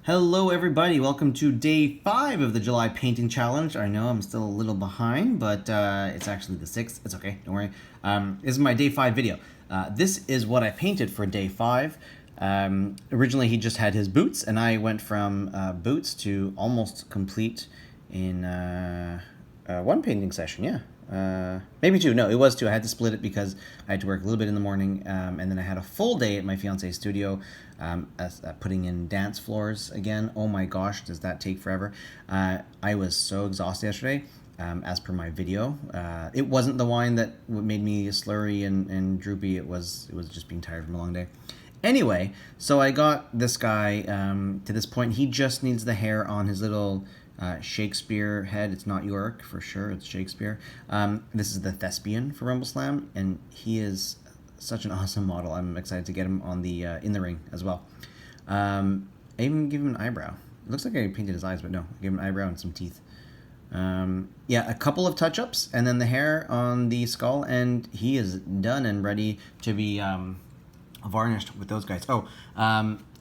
Hello everybody, welcome to day 5 of the July Painting Challenge. I know I'm still a little behind, but it's actually the 6th. It's okay, don't worry. This is my day 5 video. This is what I painted for day 5. Originally he just had his boots, and I went from boots to almost complete in one painting session, yeah. Maybe 2. No, it was 2. I had to split it because I had to work a little bit in the morning, and then I had a full day at my fiance's studio putting in dance floors again. Oh my gosh, does that take forever? I was so exhausted yesterday, as per my video. It wasn't the wine that made me slurry and droopy. It was just being tired from a long day. Anyway, so I got this guy to this point. He just needs the hair on his little Shakespeare head. It's not York for sure, it's Shakespeare. This is the Thespian for Rumbleslam, and he is such an awesome model. I'm excited to get him on the in the ring as well. I even give him an eyebrow. It looks like I painted his eyes, but no, I gave him an eyebrow and some teeth. Yeah, a couple of touch-ups, and then the hair on the skull, and he is done and ready to be varnished with those guys. Oh,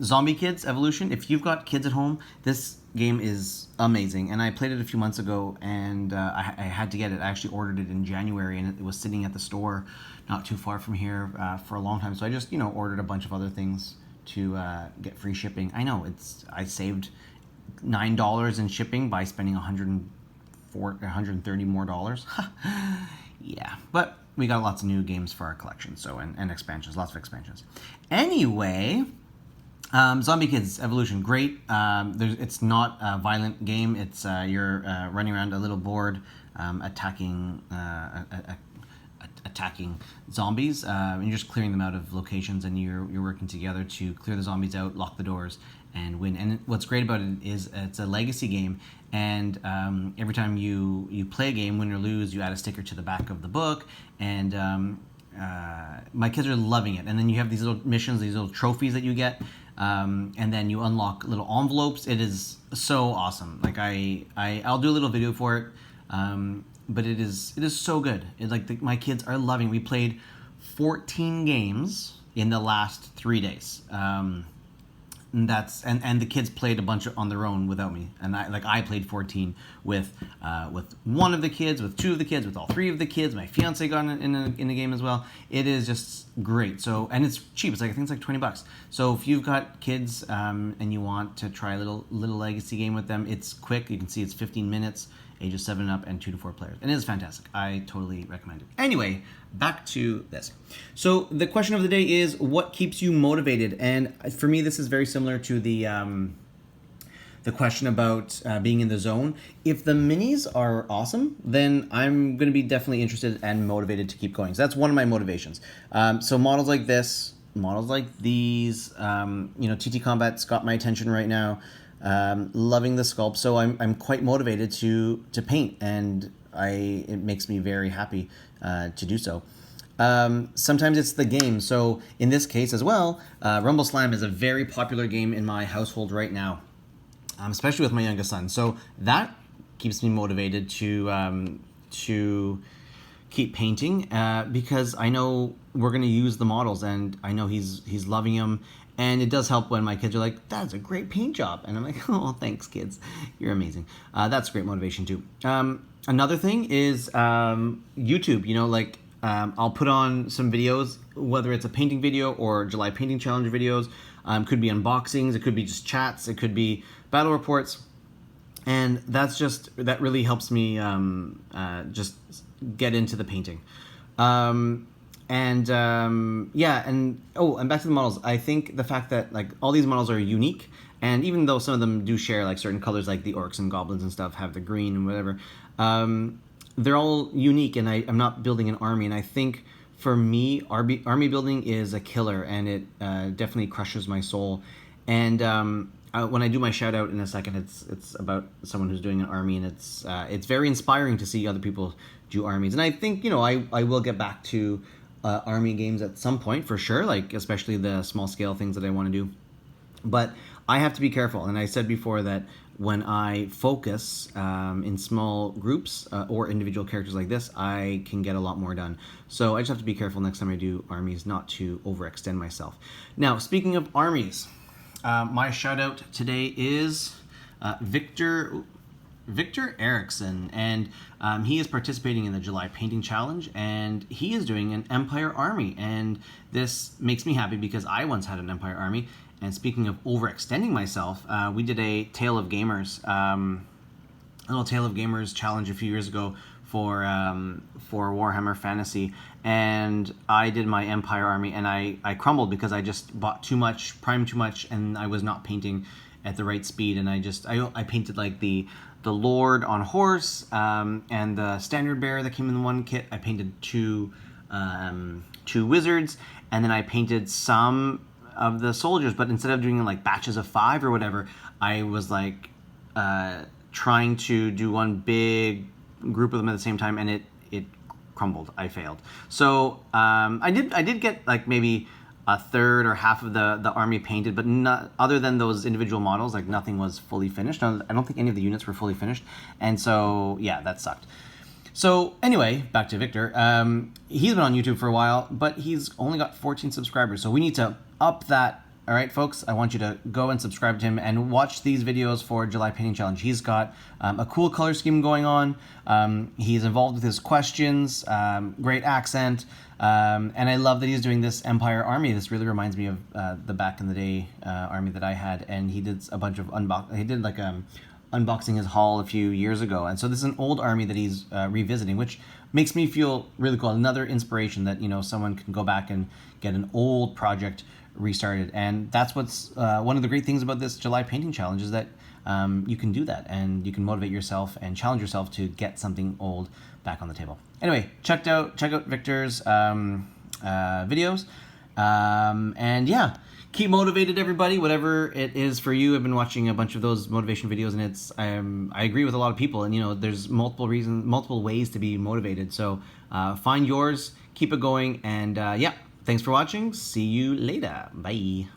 Zombie Kids Evolution. If you've got kids at home, this game is amazing, and I played it a few months ago, and I had to get it. I actually ordered it in January, and it was sitting at the store not too far from here for a long time, so I just ordered a bunch of other things to get free shipping. I know, I saved $9 in shipping by spending $130 more dollars. Yeah, but we got lots of new games for our collection, so and expansions, lots of expansions. Anyway, Zombie Kids Evolution, great. It's not a violent game. It's you're running around a little board, attacking zombies, and you're just clearing them out of locations, and you're working together to clear the zombies out, lock the doors, and win. And what's great about it is it's a legacy game, and every time you play a game, win or lose, you add a sticker to the back of the book, and my kids are loving it. And then you have these little missions, these little trophies that you get, and then you unlock little envelopes. It is so awesome. Like I'll do a little video for it, but it is so good. My kids are loving it. We played 14 games in the last 3 days. And the kids played a bunch on their own without me, and I played 14 with one of the kids, with 2 of the kids, with all 3 of the kids. My fiance got in a game as well. It is just great. So, and it's cheap. It's I think it's like $20. So if you've got kids and you want to try a little legacy game with them, it's quick. You can see it's 15 minutes, ages 7 and up, and 2 to 4 players. And it is fantastic. I totally recommend it. Anyway, back to this. So the question of the day is, what keeps you motivated? And for me, this is very similar to the question about being in the zone. If the minis are awesome, then I'm going to be definitely interested and motivated to keep going. So that's one of my motivations. So models like this, models like these, TT Combat's got my attention right now. Loving the sculpt, so I'm quite motivated to paint, and it makes me very happy to do so. Sometimes it's the game. So in this case as well, Rumbleslam is a very popular game in my household right now, especially with my youngest son. So that keeps me motivated to keep painting because I know we're going to use the models, and I know he's loving them. And it does help when my kids are like, "That's a great paint job," and I'm like, "Oh, thanks, kids, you're amazing." That's great motivation too. Another thing is YouTube. I'll put on some videos, whether it's a painting video or July Painting Challenge videos. Could be unboxings, it could be just chats, it could be battle reports, and that really helps me just get into the painting. And back to the models. I think the fact that all these models are unique, and even though some of them do share certain colors, like the orcs and goblins and stuff have the green and whatever, they're all unique, and I'm not building an army. And I think for me, army building is a killer, and it definitely crushes my soul. And when I do my shout out in a second, it's about someone who's doing an army, and it's very inspiring to see other people do armies. And I think I will get back to army games at some point for sure, especially the small scale things that I want to do. But I have to be careful, and I said before that when I focus in small groups or individual characters like this, I can get a lot more done. So I just have to be careful next time I do armies not to overextend myself. Now, speaking of armies, My shout out today is Victor Ericsson, and he is participating in the July Painting Challenge, and he is doing an Empire Army, and this makes me happy because I once had an Empire Army. And speaking of overextending myself, we did a Tale of Gamers, a little Tale of Gamers challenge a few years ago for Warhammer Fantasy, and I did my Empire Army, and I crumbled because I just bought too much, primed too much, and I was not painting at the right speed, and I painted like the Lord on horse, and the standard bearer that came in the one kit. I painted two wizards, and then I painted some of the soldiers, but instead of doing like batches of 5 or whatever, I was like trying to do one big group of them at the same time, and it crumbled. I failed. So I did get like maybe a third or half of the army painted, but not, other than those individual models, like nothing was fully finished. I don't think any of the units were fully finished, and so yeah, that sucked. So anyway, back to Victor. He's been on YouTube for a while, but he's only got 14 subscribers, so we need to up that. All right, folks, I want you to go and subscribe to him and watch these videos for July Painting Challenge. He's got a cool color scheme going on. He's involved with his questions, great accent, and I love that he's doing this Empire Army. This really reminds me of the back in the day army that I had, and he did a bunch of unboxing his haul a few years ago. And so this is an old army that he's revisiting, which makes me feel really cool. Another inspiration that, someone can go back and get an old project restarted. And that's what's one of the great things about this July Painting Challenge is that you can do that, and you can motivate yourself and challenge yourself to get something old back on the table. Anyway, check out Victor's videos, and yeah, keep motivated, everybody, whatever it is for you. I've been watching a bunch of those motivation videos, and it's I agree with a lot of people, and there's multiple ways to be motivated. So find yours, keep it going, and yeah, thanks for watching. See you later. Bye.